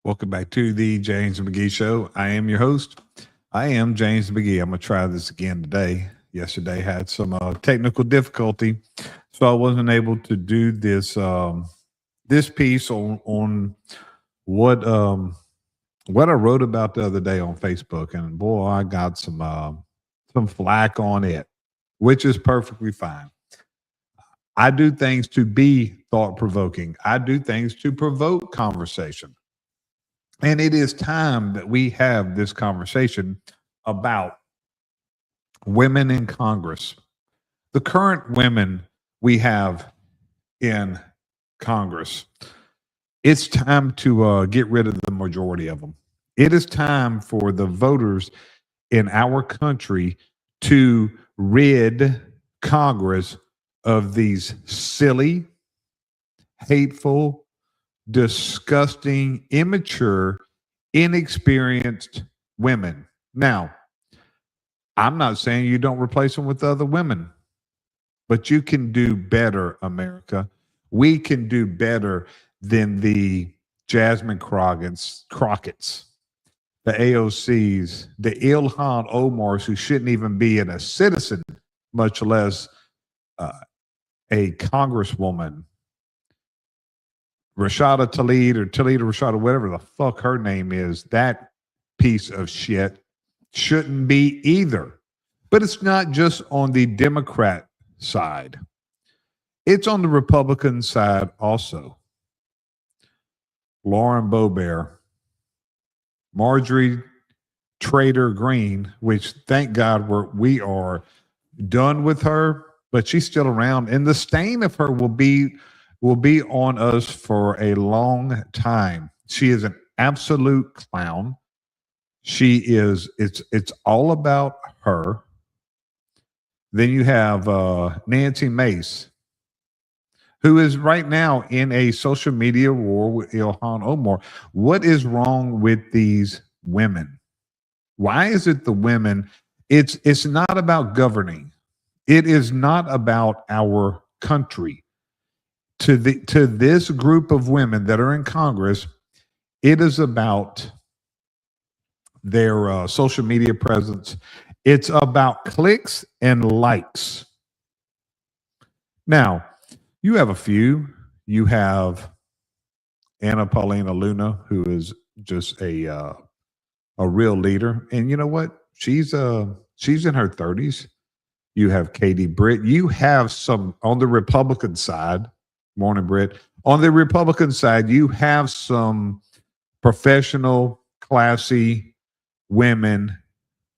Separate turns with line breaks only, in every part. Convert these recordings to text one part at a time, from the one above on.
Welcome back to the James McGee Show. I am your host. I am James McGee. I'm going to try this again today. Yesterday had some technical difficulty, so I wasn't able to do this piece on what I wrote about the other day on Facebook, and boy, I got some flack on it, which is perfectly fine. I do things to be thought provoking. I do things to provoke conversation. And it is time that we have this conversation about women in Congress. The current women we have in Congress. It's time to get rid of the majority of them. It is time for the voters in our country to rid Congress of these silly, hateful, disgusting, immature, inexperienced women. Now, I'm not saying you don't replace them with other women, but you can do better, America. We can do better than the Jasmine Crockett's, the AOCs, the Ilhan Omars, who shouldn't even be a citizen, much less a congresswoman. Rashida Tlaib or Rashida, whatever the fuck her name is, that piece of shit shouldn't be either. But it's not just on the Democrat side. It's on the Republican side also. Lauren Boebert, Marjorie Trader Greene, which thank God we are done with her, but she's still around. And the stain of her will be on us for a long time. She is an absolute clown. It's all about her. Then you have Nancy Mace, who is right now in a social media war with Ilhan Omar. What is wrong with these women? Why is it the women? It's not about governing. It is not about our country. To this group of women that are in Congress, it is about their social media presence. It's about clicks and likes. Now, you have a few. You have Anna Paulina Luna, who is just a real leader, and you know what? She's in her 30s. You have Katie Britt. You have some on the Republican side. Morning, Britt. On the Republican side, you have some professional, classy women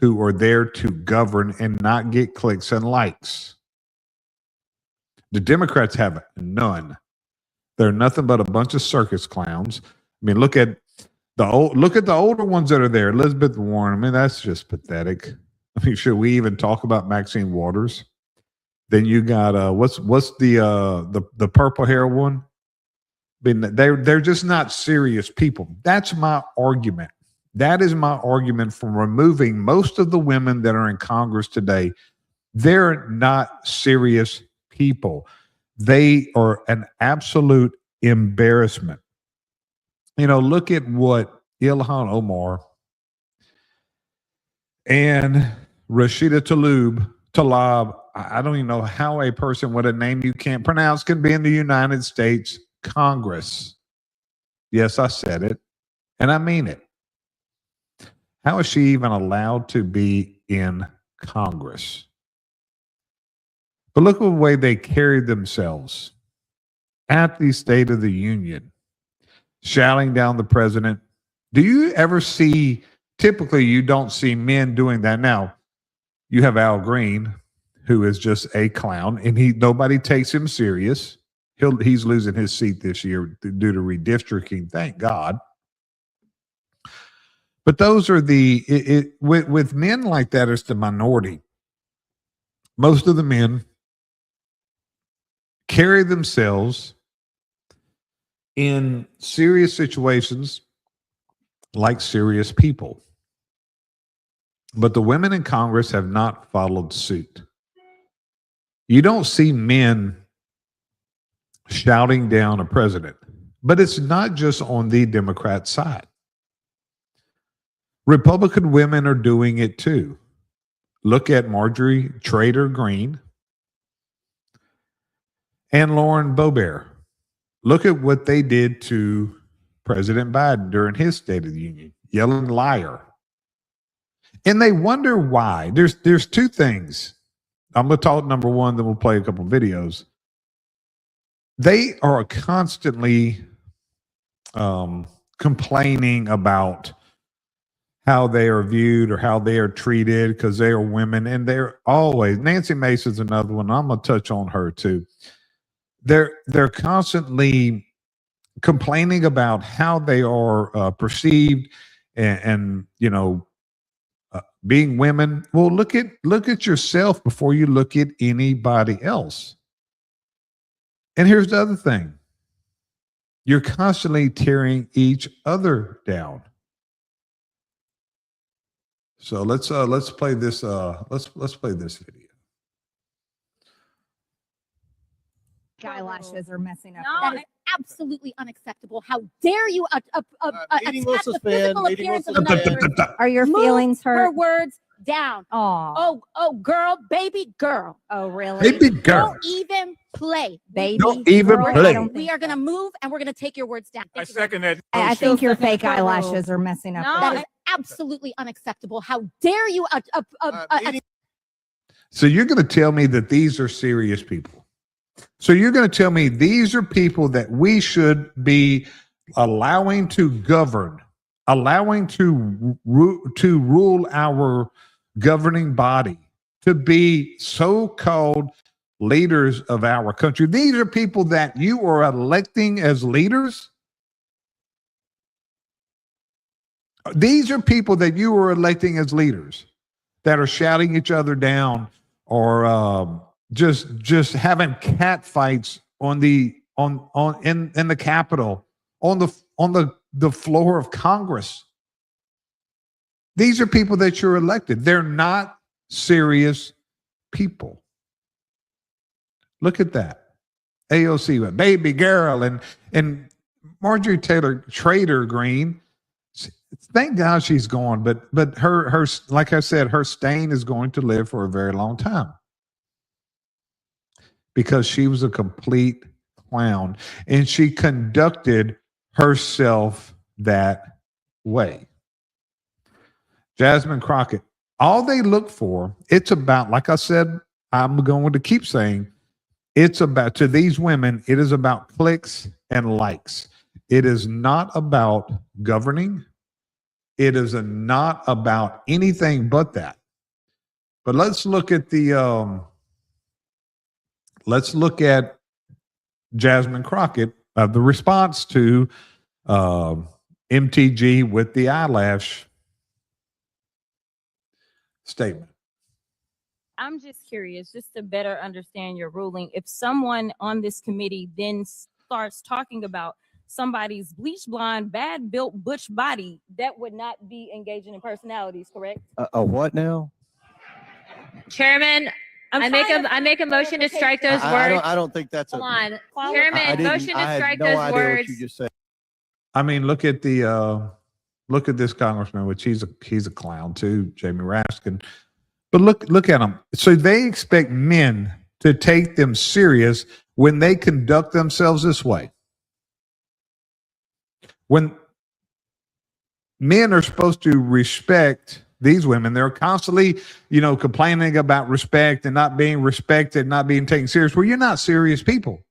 who are there to govern and not get clicks and likes. The Democrats have none. They're nothing but a bunch of circus clowns. I mean, look at the older ones that are there. Elizabeth Warren. I mean, that's just pathetic. I mean, should we even talk about Maxine Waters? Then you got what's the purple hair one? I mean, they're just not serious people. That's my argument. That is my argument for removing most of the women that are in Congress today. They're not serious people. They are an absolute embarrassment. You know, look at what Ilhan Omar and Rashida Tlaib, I don't even know how a person with a name you can't pronounce can be in the United States Congress. Yes, I said it, and I mean it. How is she even allowed to be in Congress? But look at the way they carried themselves at the State of the Union, shouting down the president. Do you ever see, typically you don't see men doing that. Now, you have Al Greene, who is just a clown, and nobody takes him serious. He's losing his seat this year due to redistricting, thank God. But those are with men like that, it's the minority. Most of the men carry themselves in serious situations like serious people. But the women in Congress have not followed suit. You don't see men shouting down a president. But it's not just on the Democrat side. Republican women are doing it too. Look at Marjorie Trader Greene and Lauren Boebert. Look at what they did to President Biden during his State of the Union, yelling liar. And they wonder why. There's two things. I'm going to talk number one, then we'll play a couple of videos. They are constantly complaining about how they are viewed or how they are treated because they are women. And they're always, Nancy Mason's another one. I'm going to touch on her too. They're constantly complaining about how they are perceived and being women. Well, look at yourself before you look at anybody else. And here's the other thing. You're constantly tearing each other down. So let's play this let's play this video.
Eyelashes are messing up.
No, that is absolutely unacceptable. How dare you attack the physical appearance of another person?
Are your feelings
Her
hurt?
words down.
Oh,
Girl, baby girl.
oh, really?
Baby girl.
Don't even play.
Baby
Don't even
girl?
play.
I don't
We
think
are going to
so.
move and we're going to take your words down.
I
Thank you very
second
much.
that.
I think your
Second
fake
that rule.
eyelashes are messing up.
No,
that.
that is absolutely unacceptable. How dare you
So you're going to tell me that these are serious people. So you're going to tell me these are people that we should be allowing to govern, allowing to rule our governing body, to be so-called leaders of our country. These are people that you are electing as leaders. These are people that you are electing as leaders that are shouting each other down or just having cat fights in the Capitol, on the floor of Congress. These are people that you're elected. They're not serious people. Look at that. AOC, baby girl, and Marjorie Taylor Trader Greene. Thank God she's gone, but her like I said, her stain is going to live for a very long time because she was a complete clown and she conducted herself that way. Jasmine Crockett, all they look for, it's about, like I said, I'm going to keep saying, it's about, to these women, it is about clicks and likes. It is not about governing. It is not about anything but that. But let's look at Jasmine Crockett, the response to MTG with the eyelash statement.
I'm just curious, just to better understand your ruling. If someone on this committee then starts talking about somebody's bleach blonde, bad built butch body, that would not be engaging in personalities, correct?
A what now?
Chairman, I make a motion to strike those words.
I don't think that's
Hold
a.
on,
I
Chairman,
didn't-
motion
I
to
had
strike
no
those
idea
words.
what you just said.
I mean, look at this congressman, which he's a clown too, Jamie Raskin. But look at him. So they expect men to take them serious when they conduct themselves this way. When men are supposed to respect these women, they're constantly, complaining about respect and not being respected, not being taken serious. Well, you're not serious people.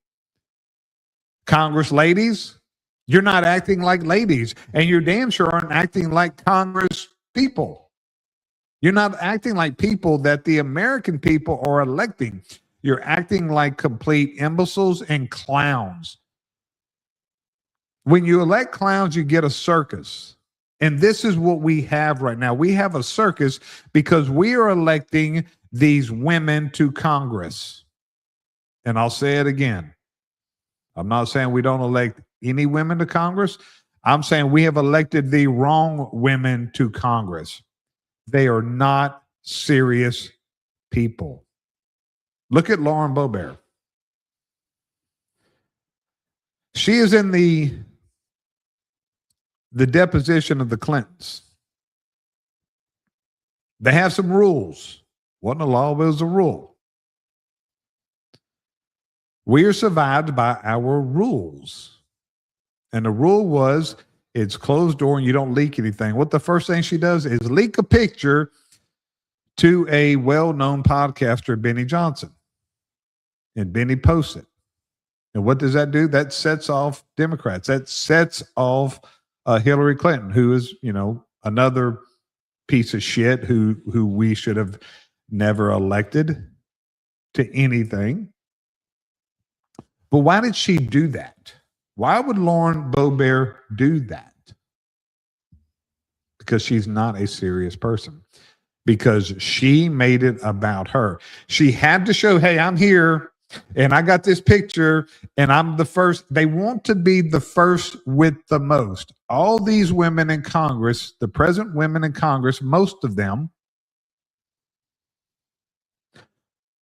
Congress ladies, you're not acting like ladies, and you damn sure aren't acting like Congress people. You're not acting like people that the American people are electing. You're acting like complete imbeciles and clowns. When you elect clowns, you get a circus. And this is what we have right now. We have a circus because we are electing these women to Congress. And I'll say it again. I'm not saying we don't elect any women to Congress. I'm saying we have elected the wrong women to Congress. They are not serious people. Look at Lauren Boebert. She is in the deposition of the Clintons. They have some rules. Wasn't a law, but it was a rule. We are survived by our rules. And the rule was it's closed door and you don't leak anything. What the first thing she does is leak a picture to a well-known podcaster, Benny Johnson. And Benny posts it. And what does that do? That sets off Democrats. That sets off Hillary Clinton, who is, another piece of shit who we should have never elected to anything. But why did she do that? Why would Lauren Boebert do that? Because she's not a serious person. Because she made it about her. She had to show, hey, I'm here and I got this picture and I'm the first. They want to be the first with the most. All these women in Congress, the present women in Congress, most of them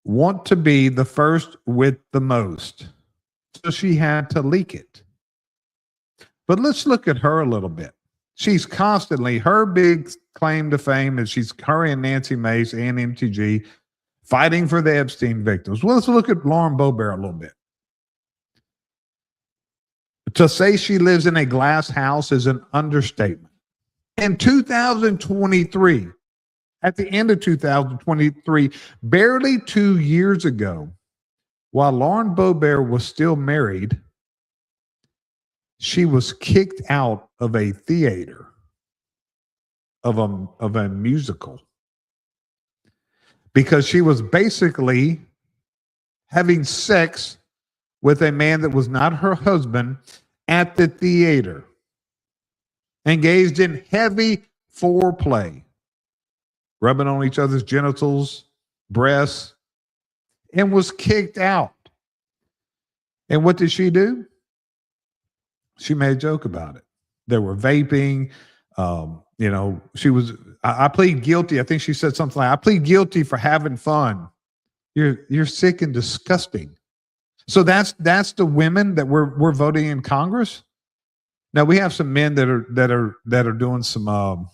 want to be the first with the most. So she had to leak it. But let's look at her a little bit. She's constantly, her big claim to fame is she's her and Nancy Mace and MTG fighting for the Epstein victims. Well, let's look at Lauren Boebert a little bit. To say she lives in a glass house is an understatement. In 2023, at the end of 2023, barely 2 years ago, while Lauren Boebert was still married, she was kicked out of a theater, of a musical, because she was basically having sex with a man that was not her husband at the theater, engaged in heavy foreplay, rubbing on each other's genitals, breasts, and was kicked out. And what did she do? She made a joke about it. They were vaping. She was, I plead guilty. I think she said something like, I plead guilty for having fun. You're sick and disgusting. So that's the women that we're voting in Congress. Now we have some men that are doing some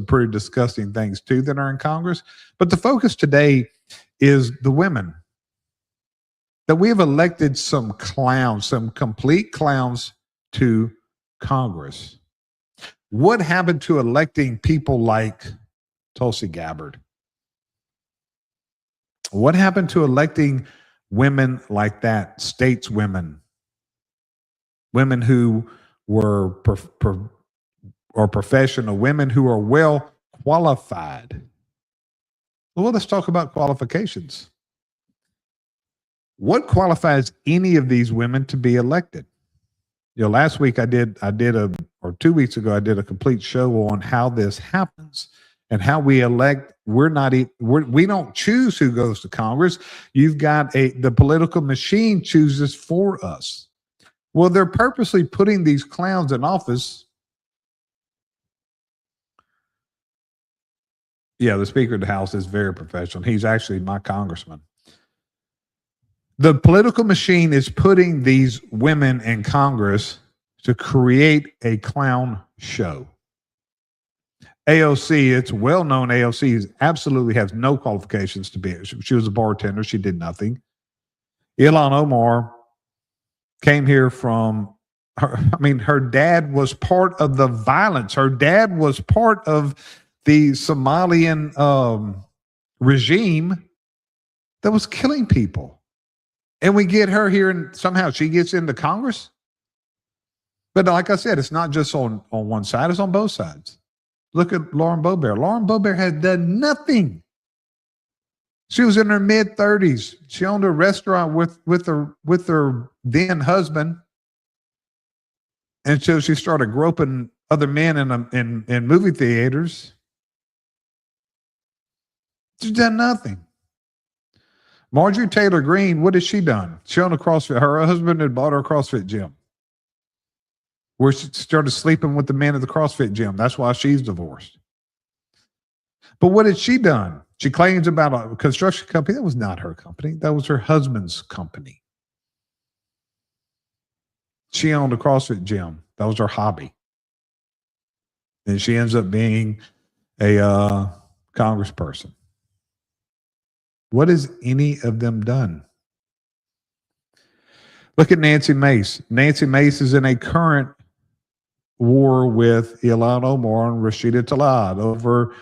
pretty disgusting things too that are in Congress. But the focus today is the women. That we have elected some clowns, some complete clowns to Congress. What happened to electing people like Tulsi Gabbard? What happened to electing women like that, stateswomen, women who were professional, women who are well qualified? Well, let's talk about qualifications. What qualifies any of these women to be elected? Last week or 2 weeks ago, I did a complete show on how this happens and how we elect. We don't choose who goes to Congress. You've got the political machine chooses for us. Well, they're purposely putting these clowns in office. Yeah, the Speaker of the House is very professional. He's actually my congressman. The political machine is putting these women in Congress to create a clown show. AOC, it's well known AOC absolutely has no qualifications to be. She was a bartender. She did nothing. Ilhan Omar came here from, her dad was part of the violence. Her dad was part of the Somalian regime that was killing people. And we get her here and somehow she gets into Congress. But like I said, it's not just on one side, it's on both sides. Look at Lauren Boebert. Lauren Boebert had done nothing. She was in her mid-30s. She owned a restaurant with her then husband. And so she started groping other men in movie theaters. She's done nothing. Marjorie Taylor Greene, what has she done? She owned a CrossFit. Her husband had bought her a CrossFit gym where she started sleeping with the men at the CrossFit gym. That's why she's divorced. But what had she done? She claims about a construction company. That was not her company. That was her husband's company. She owned a CrossFit gym. That was her hobby. And she ends up being a congressperson. What has any of them done? Look at Nancy Mace. Nancy Mace is in a current war with Ilhan Omar and Rashida Tlaib over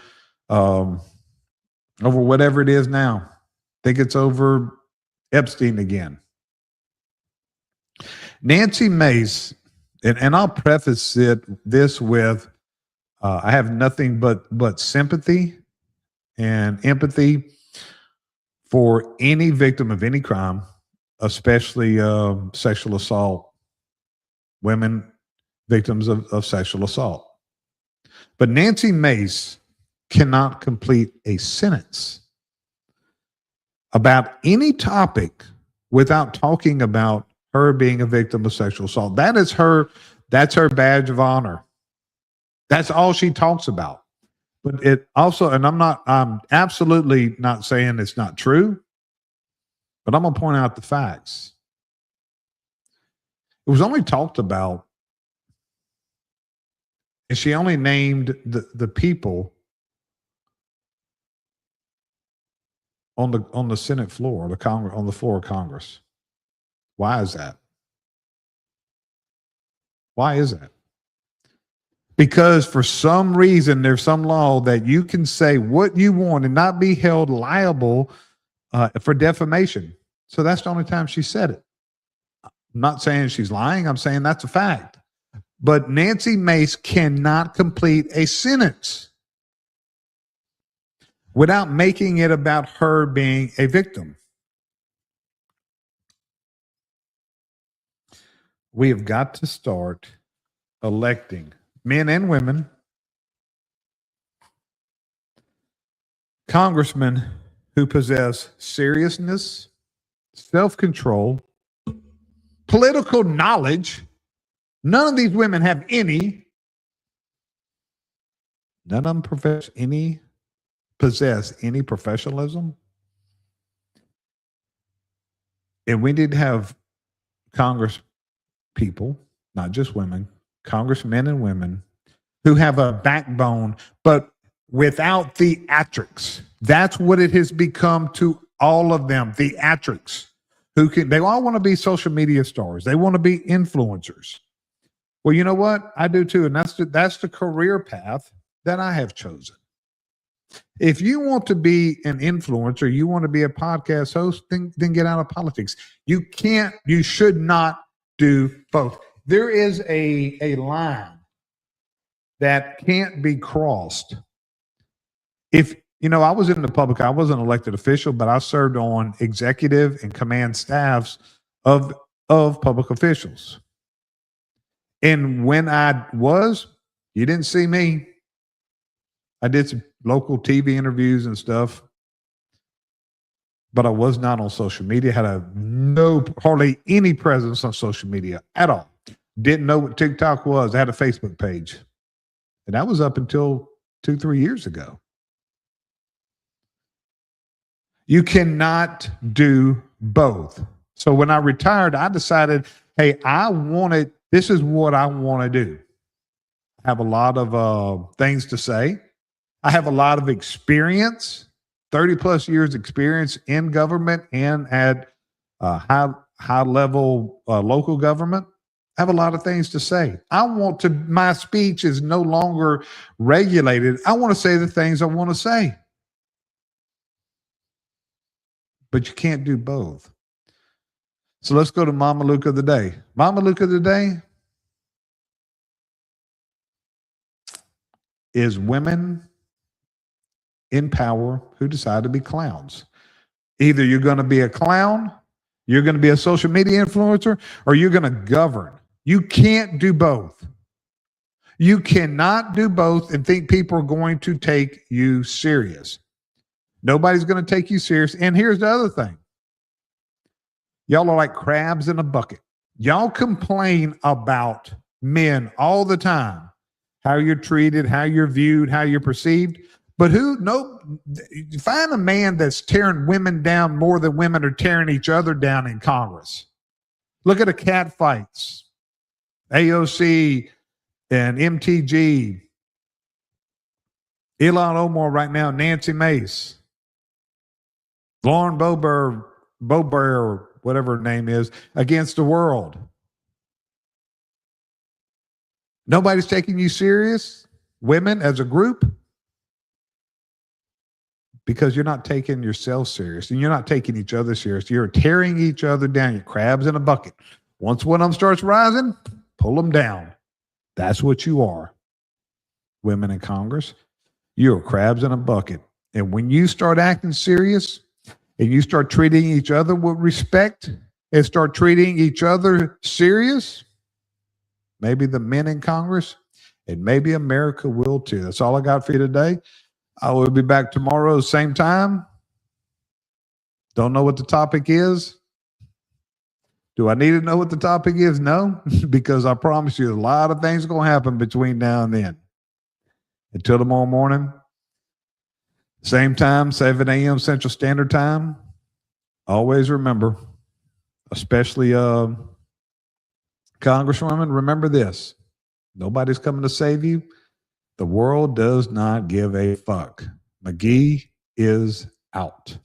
whatever it is now. I think it's over Epstein again. Nancy Mace, and I'll preface this with, I have nothing but sympathy and empathy for any victim of any crime, especially sexual assault, women victims of sexual assault. But Nancy Mace cannot complete a sentence about any topic without talking about her being a victim of sexual assault. That's her badge of honor. That's all she talks about. But it also, and I'm absolutely not saying it's not true, but I'm going to point out the facts. It was only talked about, and she only named the people on the Senate floor, on the floor of Congress. Why is that? Why is that? Because for some reason, there's some law that you can say what you want and not be held liable for defamation. So that's the only time she said it. I'm not saying she's lying. I'm saying that's a fact. But Nancy Mace cannot complete a sentence without making it about her being a victim. We have got to start electing men and women, congressmen who possess seriousness, self-control, political knowledge. None of these women have any. None of them possess any professionalism. And we need to have Congress people, not just women, congressmen and women who have a backbone, but without theatrics. That's what it has become to all of them, theatrics. They all want to be social media stars. They want to be influencers. Well, you know what? I do too. And that's the career path that I have chosen. If you want to be an influencer, you want to be a podcast host, then get out of politics. You should not do both. There is a line that can't be crossed. If, I was in the public, I wasn't an elected official, but I served on executive and command staffs of public officials. And when you didn't see me. I did some local TV interviews and stuff, but I was not on social media, had hardly any presence on social media at all. Didn't know what TikTok was. I had a Facebook page. And that was up until 2-3 years ago. You cannot do both. So when I retired, I decided, hey, this is what I want to do. I have a lot of things to say. I have a lot of experience, 30 plus years experience in government and at high level local government. I have a lot of things to say. My speech is no longer regulated. I want to say the things I want to say. But you can't do both. So let's go to Mama Luke of the day. Mama Luke of the day is women in power who decide to be clowns. Either you're going to be a clown, you're going to be a social media influencer, or you're going to govern. You can't do both. You cannot do both and think people are going to take you serious. Nobody's going to take you serious. And here's the other thing. Y'all are like crabs in a bucket. Y'all complain about men all the time. How you're treated, how you're viewed, how you're perceived. But find a man that's tearing women down more than women are tearing each other down in Congress. Look at the cat fights. AOC and MTG, Ilhan Omar right now, Nancy Mace, Lauren Boebert, whatever her name is, against the world. Nobody's taking you serious, women as a group, because you're not taking yourself serious and you're not taking each other serious. You're tearing each other down. You're crabs in a bucket. Once one of them starts rising, pull them down. That's what you are, women in Congress. You're crabs in a bucket. And when you start acting serious and you start treating each other with respect and start treating each other serious, maybe the men in Congress and maybe America will too. That's all I got for you today. I will be back tomorrow, same time. Don't know what the topic is. Do I need to know what the topic is? No, because I promise you a lot of things are going to happen between now and then. Until tomorrow morning, same time, 7 a.m. Central Standard Time. Always remember, especially Congresswoman, remember this. Nobody's coming to save you. The world does not give a fuck. McGee is out.